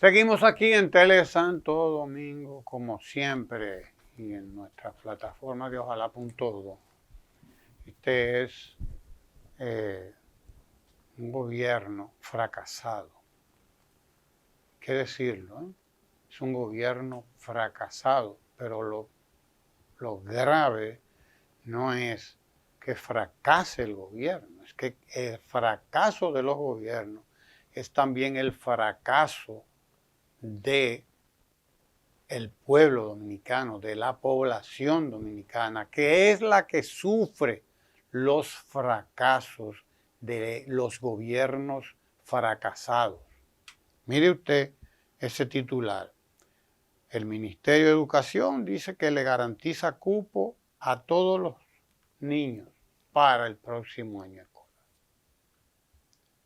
Seguimos aquí en Tele Santo Domingo, como siempre, y en nuestra plataforma de Ojalá.do. Este es un gobierno fracasado. ¿Qué decirlo? Es un gobierno fracasado, pero lo grave no es que fracase el gobierno, es que el fracaso de los gobiernos es también el fracaso de el pueblo dominicano, de la población dominicana, que es la que sufre los fracasos de los gobiernos fracasados. Mire usted ese titular. El Ministerio de Educación dice que le garantiza cupo a todos los niños para el próximo año escolar.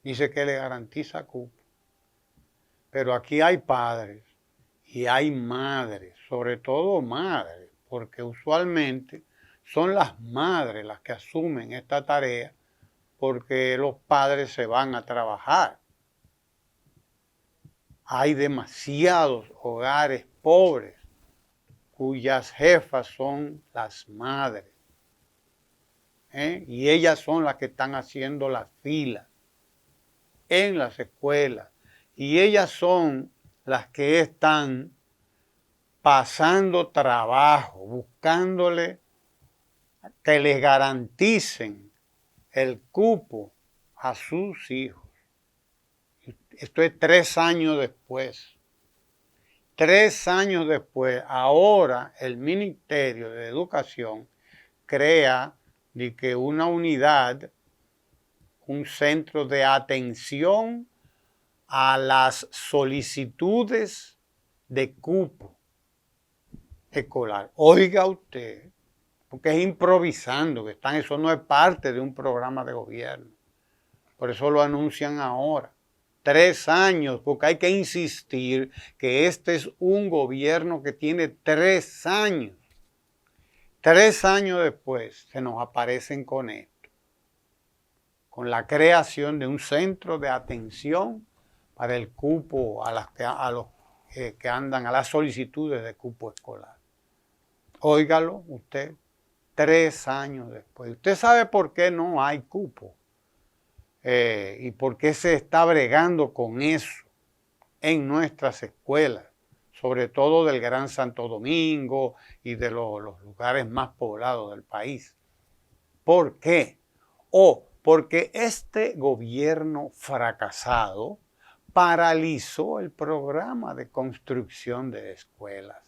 Dice que le garantiza cupo. Pero aquí hay padres y hay madres, sobre todo madres, porque usualmente son las madres las que asumen esta tarea porque los padres se van a trabajar. Hay demasiados hogares pobres cuyas jefas son las madres, y ellas son las que están haciendo las filas en las escuelas. Y ellas son las que están pasando trabajo, buscándole que les garanticen el cupo a sus hijos. Esto es 3 años después. 3 años después, ahora el Ministerio de Educación crea una unidad, un centro de atención a las solicitudes de cupo escolar. Oiga usted, porque es improvisando que están, eso no es parte de un programa de gobierno. Por eso lo anuncian ahora. 3 años, porque hay que insistir que este es un gobierno que tiene 3 años. 3 años después se nos aparecen con esto, con la creación de un centro de atención para el cupo a los que andan a las solicitudes de cupo escolar. Óigalo usted, 3 años después. ¿Usted sabe por qué no hay cupo? Y por qué se está bregando con eso en nuestras escuelas, sobre todo del Gran Santo Domingo y de los lugares más poblados del país. ¿Por qué? Porque este gobierno fracasado paralizó el programa de construcción de escuelas,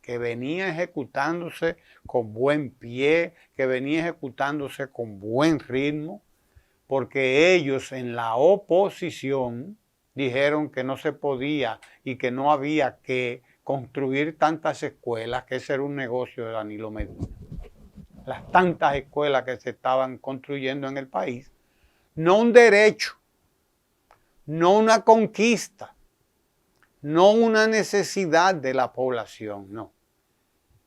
que venía ejecutándose con buen pie, que venía ejecutándose con buen ritmo, porque ellos en la oposición dijeron que no se podía y que no había que construir tantas escuelas, que ese era un negocio de Danilo Medina. Las tantas escuelas que se estaban construyendo en el país, no un derecho, no una conquista, no una necesidad de la población, no.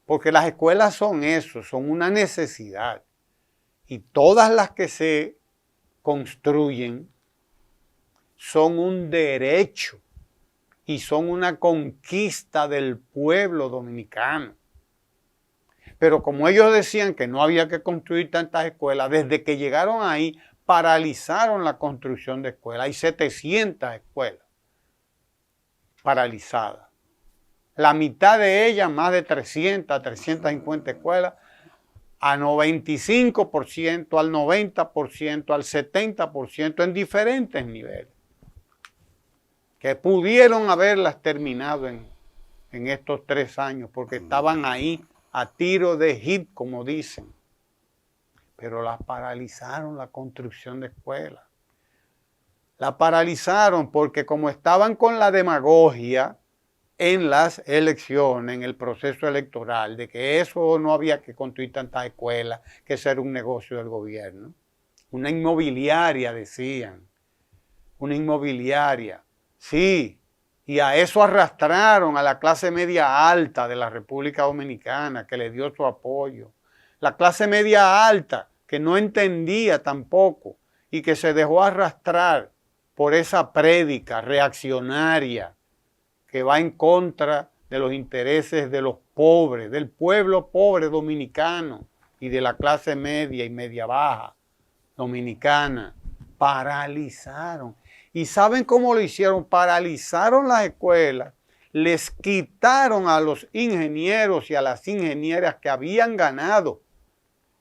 Porque las escuelas son eso, son una necesidad. Y todas las que se construyen son un derecho y son una conquista del pueblo dominicano. Pero como ellos decían que no había que construir tantas escuelas, desde que llegaron ahí paralizaron la construcción de escuelas. Hay 700 escuelas paralizadas. La mitad de ellas, más de 300, 350 escuelas, al 95%, al 90%, al 70% en diferentes niveles, que pudieron haberlas terminado en estos 3 años, porque estaban ahí a tiro de hit, como dicen. Pero las paralizaron la construcción de escuelas. La paralizaron porque como estaban con la demagogia en las elecciones, en el proceso electoral, de que eso no había que construir tantas escuelas, que ese era un negocio del gobierno. Una inmobiliaria, decían. Una inmobiliaria. Sí, y a eso arrastraron a la clase media alta de la República Dominicana, que le dio su apoyo. La clase media alta, que no entendía tampoco y que se dejó arrastrar por esa prédica reaccionaria que va en contra de los intereses de los pobres, del pueblo pobre dominicano y de la clase media y media baja dominicana. Paralizaron. ¿Y saben cómo lo hicieron? Paralizaron las escuelas, les quitaron a los ingenieros y a las ingenieras que habían ganado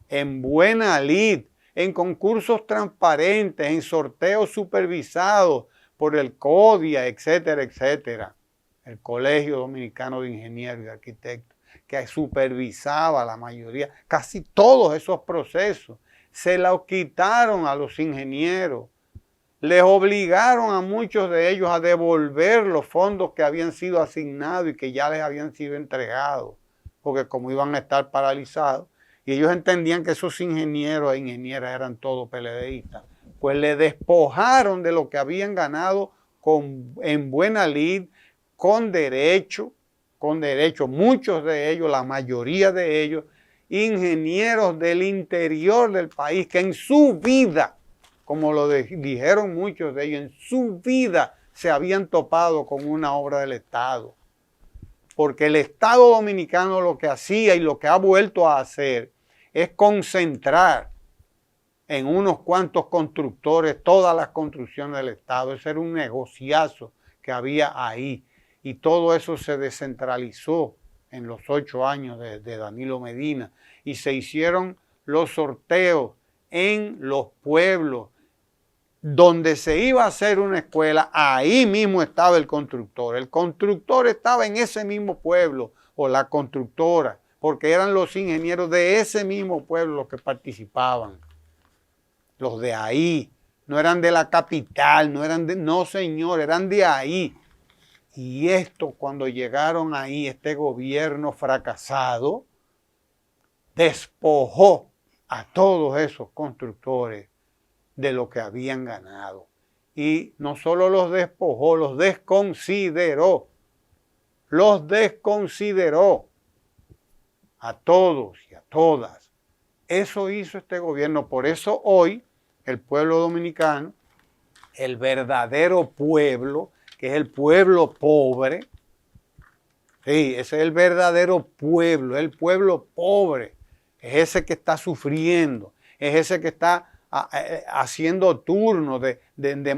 en buena lid, en concursos transparentes, en sorteos supervisados por el CODIA, etcétera, etcétera. El Colegio Dominicano de Ingenieros y Arquitectos, que supervisaba la mayoría, casi todos esos procesos. Se los quitaron a los ingenieros. Les obligaron a muchos de ellos a devolver los fondos que habían sido asignados y que ya les habían sido entregados, porque como iban a estar paralizados, y ellos entendían que esos ingenieros e ingenieras eran todos PLDistas, pues le despojaron de lo que habían ganado en buena lid, con derecho, muchos de ellos, la mayoría de ellos, ingenieros del interior del país que en su vida, como lo dijeron muchos de ellos, en su vida se habían topado con una obra del Estado. Porque el Estado dominicano lo que hacía y lo que ha vuelto a hacer es concentrar en unos cuantos constructores todas las construcciones del Estado. Ese era un negociazo que había ahí. Y todo eso se descentralizó en los 8 años de Danilo Medina. Y se hicieron los sorteos en los pueblos. Donde se iba a hacer una escuela, ahí mismo estaba el constructor. El constructor estaba en ese mismo pueblo, o la constructora, porque eran los ingenieros de ese mismo pueblo los que participaban. Los de ahí, no eran de la capital, no señor, eran de ahí. Y esto, cuando llegaron ahí, este gobierno fracasado, despojó a todos esos constructores de lo que habían ganado. Y no solo los despojó, los desconsideró. Los desconsideró a todos y a todas. Eso hizo este gobierno. Por eso hoy el pueblo dominicano, el verdadero pueblo, que es el pueblo pobre, sí, ese es el verdadero pueblo, el pueblo pobre, es ese que está sufriendo, es ese que está haciendo turnos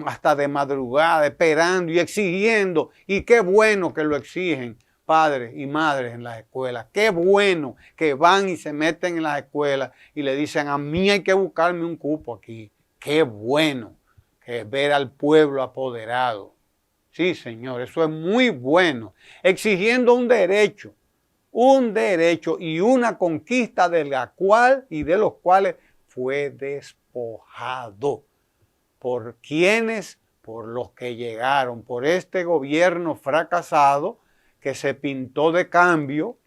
hasta de madrugada, esperando y exigiendo. Y qué bueno que lo exigen padres y madres en las escuelas. Qué bueno que van y se meten en las escuelas y le dicen: a mí hay que buscarme un cupo aquí. Qué bueno que es ver al pueblo apoderado. Sí, señor, eso es muy bueno. Exigiendo un derecho y una conquista de la cual y de los cuales fue despojado. ¿Por quiénes? Por los que llegaron, por este gobierno fracasado que se pintó de cambio,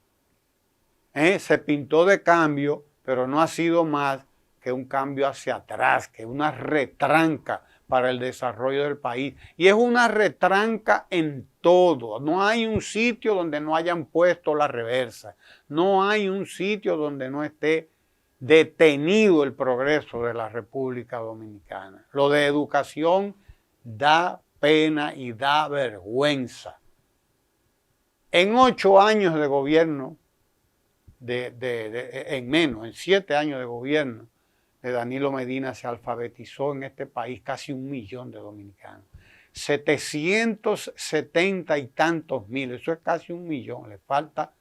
pero no ha sido más que un cambio hacia atrás, que una retranca para el desarrollo del país. Y es una retranca en todo. No hay un sitio donde no hayan puesto la reversa. No hay un sitio donde no esté detenido el progreso de la República Dominicana. Lo de educación da pena y da vergüenza. En 8 años de gobierno, en 7 años de gobierno de Danilo Medina, se alfabetizó en este país casi 1 millón de dominicanos. 770 y tantos mil, eso es casi 1 millón, le falta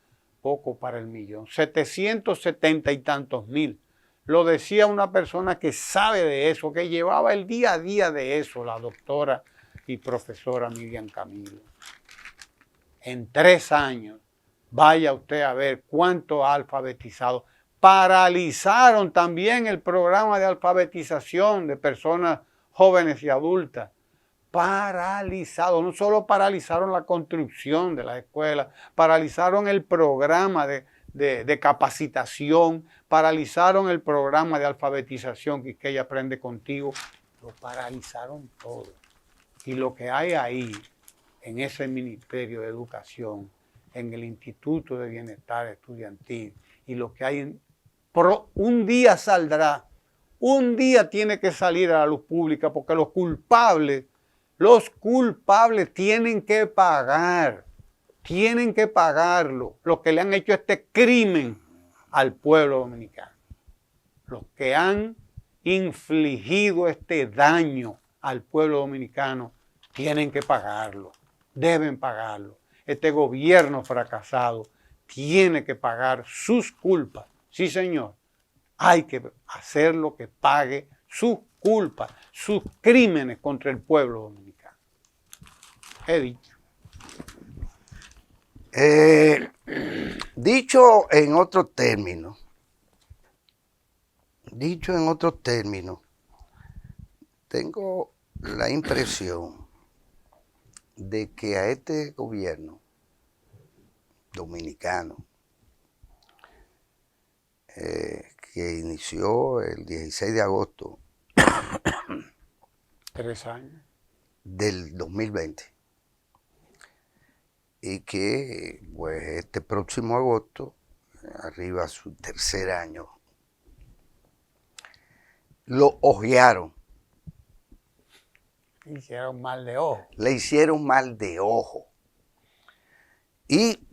poco para el millón. 770 y tantos mil. Lo decía una persona que sabe de eso, que llevaba el día a día de eso, la doctora y profesora Miriam Camilo. En 3 años, vaya usted a ver cuánto ha alfabetizado. Paralizaron también el programa de alfabetización de personas jóvenes y adultas. Paralizado. No solo paralizaron la construcción de las escuelas, paralizaron el programa de capacitación, paralizaron el programa de alfabetización que ella aprende contigo. Lo paralizaron todo. Y lo que hay ahí, en ese Ministerio de Educación, en el Instituto de Bienestar Estudiantil, y lo que hay un día saldrá, un día tiene que salir a la luz pública, porque los culpables tienen que pagar. tienen que pagarlo, los que le han hecho este crimen al pueblo dominicano. Los que han infligido este daño al pueblo dominicano tienen que pagarlo, deben pagarlo. Este gobierno fracasado tiene que pagar sus culpas. Sí, señor, hay que hacerlo que pague sus culpas, sus crímenes contra el pueblo dominicano. He dicho. Dicho en otros términos, tengo la impresión de que a este gobierno dominicano, que inició el 16 de agosto 3 años. del 2020, y que pues este próximo agosto arriba su tercer año, lo ojearon. Le hicieron mal de ojo. Le hicieron mal de ojo. Y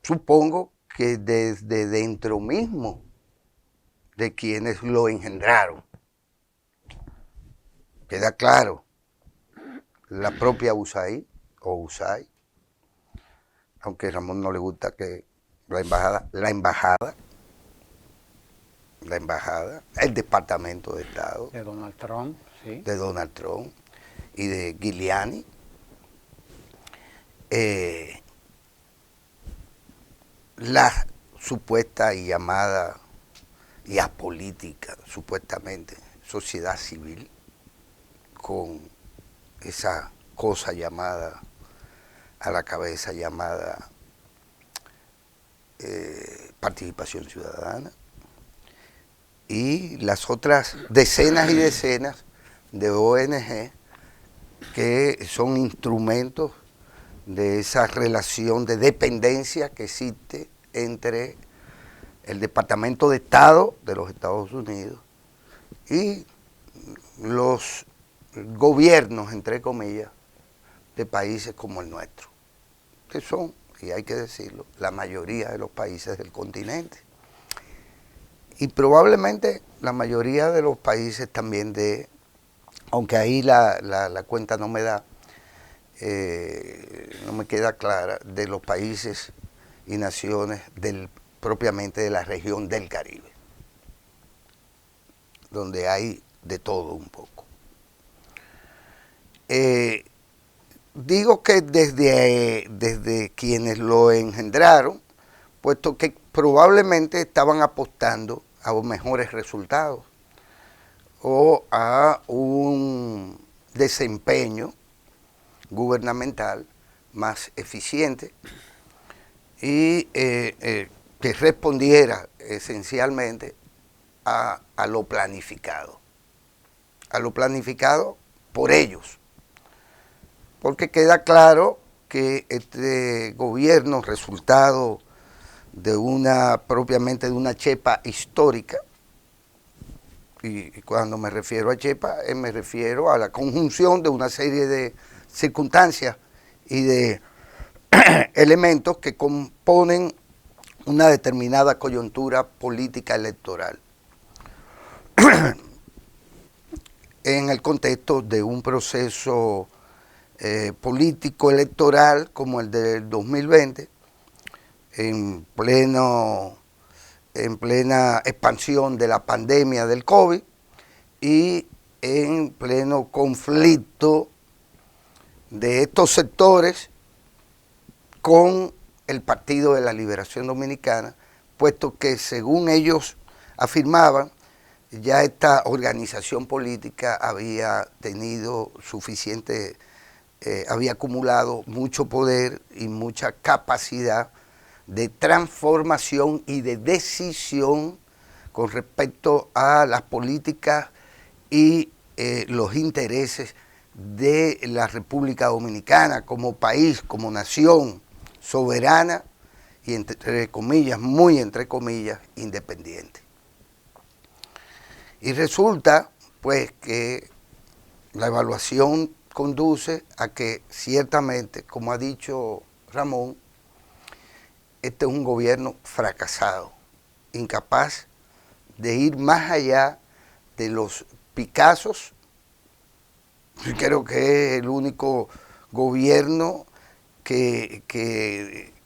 supongo que desde dentro mismo de quienes lo engendraron, queda claro, la propia USAID o USAID, aunque a Ramón no le gusta que la embajada, el Departamento de Estado De Donald Trump, sí. de Donald Trump y de Giuliani, la supuesta y llamada y apolítica, supuestamente, sociedad civil, con esa cosa llamada a la cabeza llamada participación ciudadana, y las otras decenas y decenas de ONG que son instrumentos de esa relación de dependencia que existe entre el Departamento de Estado de los Estados Unidos y los gobiernos, entre comillas, de países como el nuestro, que son, y hay que decirlo, la mayoría de los países del continente. Y probablemente la mayoría de los países también aunque ahí la cuenta no me da, no me queda clara, de los países y naciones propiamente de la región del Caribe, donde hay de todo un poco. Digo que desde quienes lo engendraron, puesto que probablemente estaban apostando a mejores resultados o a un desempeño gubernamental más eficiente y que respondiera esencialmente a lo planificado por ellos, porque queda claro que este gobierno, resultado propiamente de una chepa histórica, y cuando me refiero a chepa, me refiero a la conjunción de una serie de circunstancias y de elementos que componen una determinada coyuntura política electoral en el contexto de un proceso político electoral como el del 2020, en plena expansión de la pandemia del COVID y en pleno conflicto de estos sectores con el Partido de la Liberación Dominicana, puesto que según ellos afirmaban, ya esta organización política había tenido había acumulado mucho poder y mucha capacidad de transformación y de decisión con respecto a las políticas y los intereses de la República Dominicana como país, como nación soberana y entre comillas, muy entre comillas, independiente. Y resulta pues que la evaluación conduce a que ciertamente, como ha dicho Ramón, este es un gobierno fracasado, incapaz de ir más allá de los Picassos. Creo que es el único gobierno que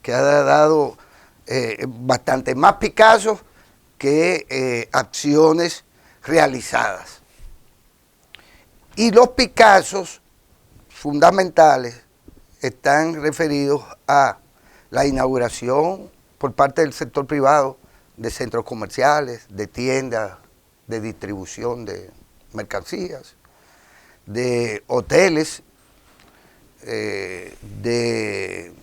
ha dado bastante más Picassos que acciones realizadas. Y los Picassos fundamentales están referidos a la inauguración por parte del sector privado de centros comerciales, de tiendas, de distribución de mercancías, de hoteles, de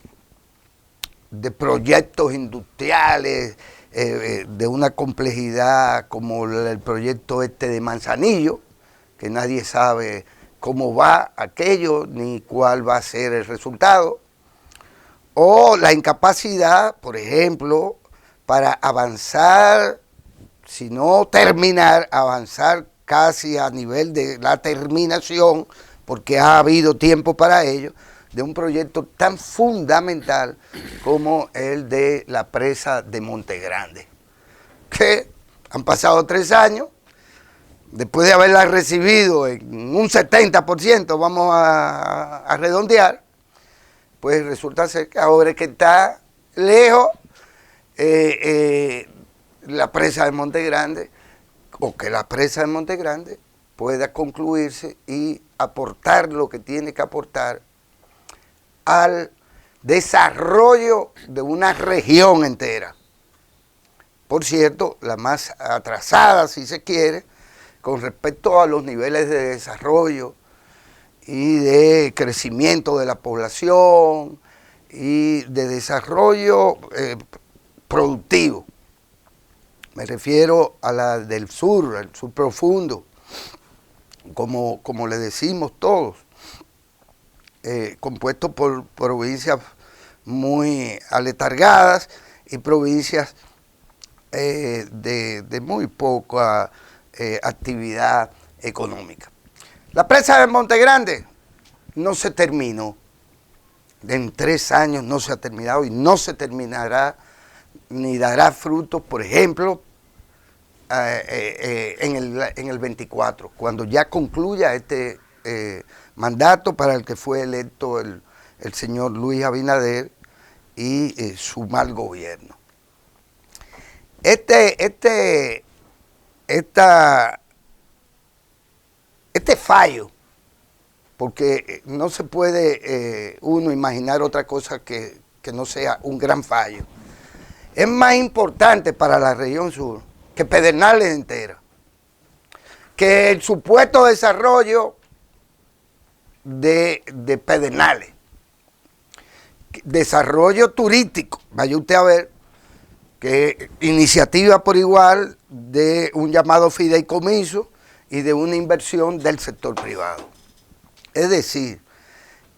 proyectos industriales de una complejidad como el proyecto este de Manzanillo, que nadie sabe cómo va aquello ni cuál va a ser el resultado, o la incapacidad, por ejemplo, para avanzar, si no terminar, avanzar casi a nivel de la terminación, porque ha habido tiempo para ello, de un proyecto tan fundamental como el de la presa de Montegrande, que han pasado 3 años, después de haberla recibido en un 70%, vamos a redondear, pues resulta ser que ahora es que está lejos la presa de Montegrande, o que la presa de Montegrande pueda concluirse y aportar lo que tiene que aportar al desarrollo de una región entera. Por cierto, la más atrasada, si se quiere, con respecto a los niveles de desarrollo y de crecimiento de la población y de desarrollo productivo. Me refiero a la del sur, el sur profundo, como le decimos todos, compuesto por provincias muy aletargadas y provincias de muy poca actividad económica. La presa de Montegrande no se terminó, en 3 años no se ha terminado y no se terminará ni dará frutos, por ejemplo, en el 24, cuando ya concluya este mandato para el que fue electo el señor Luis Abinader y su mal gobierno. Este fallo, porque no se puede uno imaginar otra cosa que no sea un gran fallo, es más importante para la región sur que Pedernales entera, que el supuesto desarrollo de Pedernales, desarrollo turístico. Vaya usted a ver que iniciativa por igual de un llamado fideicomiso y de una inversión del sector privado. Es decir,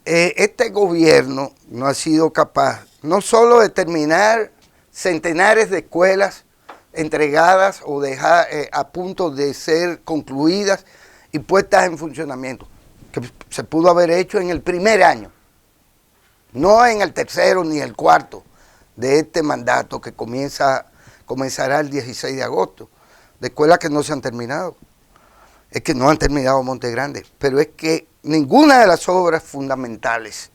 este gobierno no ha sido capaz no solo de terminar centenares de escuelas entregadas o dejar a punto de ser concluidas y puestas en funcionamiento, que se pudo haber hecho en el primer año, no en el tercero ni el cuarto de este mandato que comenzará el 16 de agosto, de escuelas que no se han terminado. Es que no han terminado Montegrande, pero es que ninguna de las obras fundamentales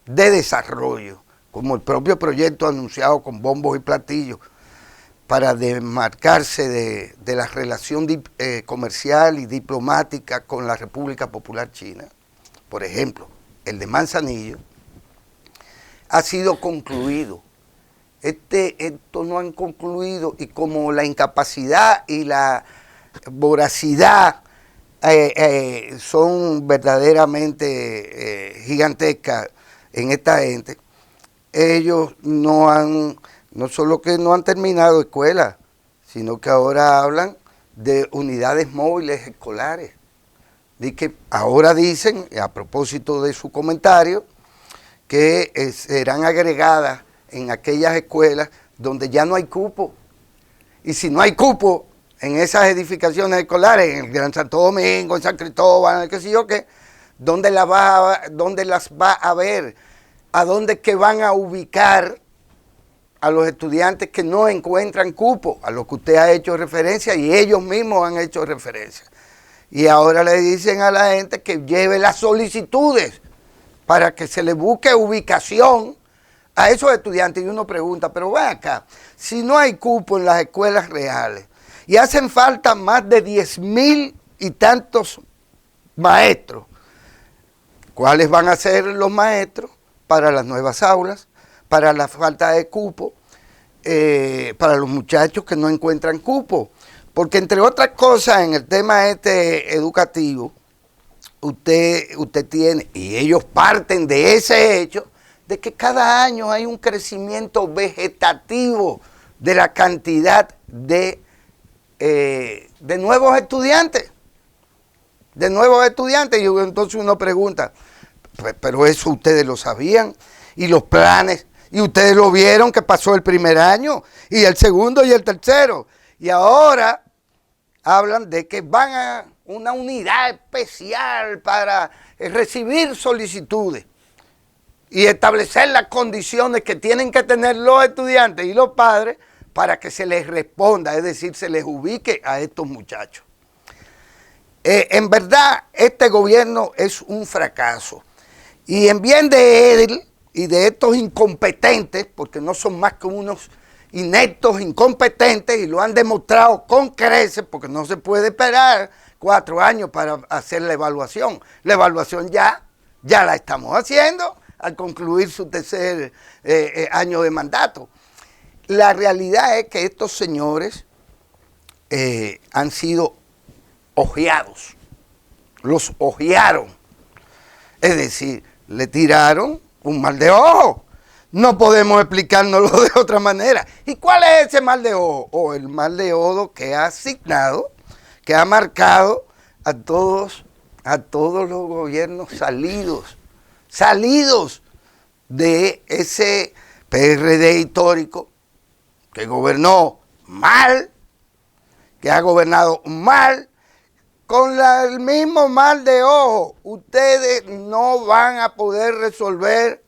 de desarrollo, como el propio proyecto anunciado con bombos y platillos para desmarcarse de la relación comercial y diplomática con la República Popular China, por ejemplo, el de Manzanillo, ha sido concluido. Esto no han concluido, y como la incapacidad y la voracidad son verdaderamente gigantescas en esta gente, ellos no solo que no han terminado escuelas, sino que ahora hablan de unidades móviles escolares. Y que ahora dicen, a propósito de su comentario, que serán agregadas en aquellas escuelas donde ya no hay cupo. Y si no hay cupo en esas edificaciones escolares, en el Gran Santo Domingo, en San Cristóbal, qué sé yo qué, ¿dónde las va a ver? a dónde es que van a ubicar a los estudiantes que no encuentran cupo, a lo que usted ha hecho referencia y ellos mismos han hecho referencia. Y ahora le dicen a la gente que lleve las solicitudes para que se le busque ubicación a esos estudiantes. Y uno pregunta, pero ven acá, si no hay cupo en las escuelas reales y hacen falta más de 10,000 y tantos maestros, ¿cuáles van a ser los maestros para las nuevas aulas, para la falta de cupo, para los muchachos que no encuentran cupo? Porque entre otras cosas, en el tema educativo, usted tiene, y ellos parten de ese hecho, de que cada año hay un crecimiento vegetativo de la cantidad de nuevos estudiantes. Y entonces uno pregunta, pero eso ustedes lo sabían, y los planes, y ustedes lo vieron que pasó el primer año, y el segundo y el tercero, y ahora hablan de que van a una unidad especial para recibir solicitudes y establecer las condiciones que tienen que tener los estudiantes y los padres para que se les responda, es decir, se les ubique a estos muchachos. En verdad, este gobierno es un fracaso. Y en bien de él y de estos incompetentes, porque no son más que unos ineptos, incompetentes, y lo han demostrado con creces, porque no se puede esperar 4 años para hacer la evaluación. La evaluación ya la estamos haciendo al concluir su tercer año de mandato. La realidad es que estos señores han sido ojeados, los ojearon, es decir, le tiraron un mal de ojo. No podemos explicárnoslo de otra manera. ¿Y cuál es ese mal de ojo? El mal de ojo que ha asignado, que ha marcado a todos los gobiernos salidos de ese PRD histórico que gobernó mal, que ha gobernado mal, con el mismo mal de ojo. Ustedes no van a poder resolver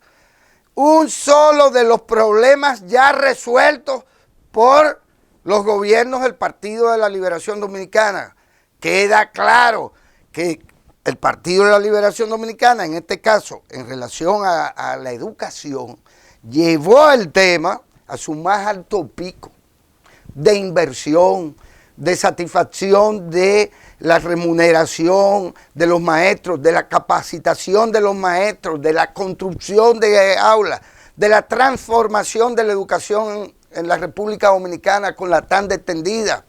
un solo de los problemas ya resueltos por los gobiernos del Partido de la Liberación Dominicana. Queda claro que el Partido de la Liberación Dominicana, en este caso, en relación a la educación, llevó el tema a su más alto pico de inversión, de satisfacción de la remuneración de los maestros, de la capacitación de los maestros, de la construcción de aulas, de la transformación de la educación en la República Dominicana con la tanda extendida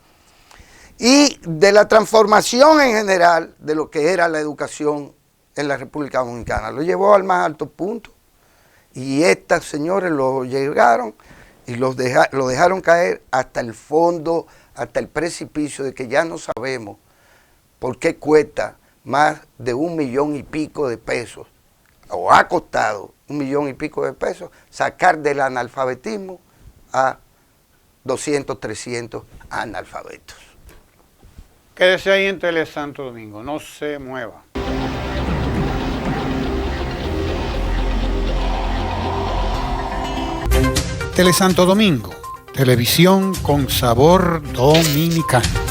y de la transformación en general de lo que era la educación en la República Dominicana. Lo llevó al más alto punto y estos señores lo llegaron y lo dejaron caer hasta el fondo, hasta el precipicio de que ya no sabemos por qué cuesta más de 1 millón y pico de pesos, o ha costado 1 millón y pico de pesos, sacar del analfabetismo a 200, 300 analfabetos. Quédese ahí en Telesanto Domingo, no se mueva. Telesanto Domingo, televisión con sabor dominicano.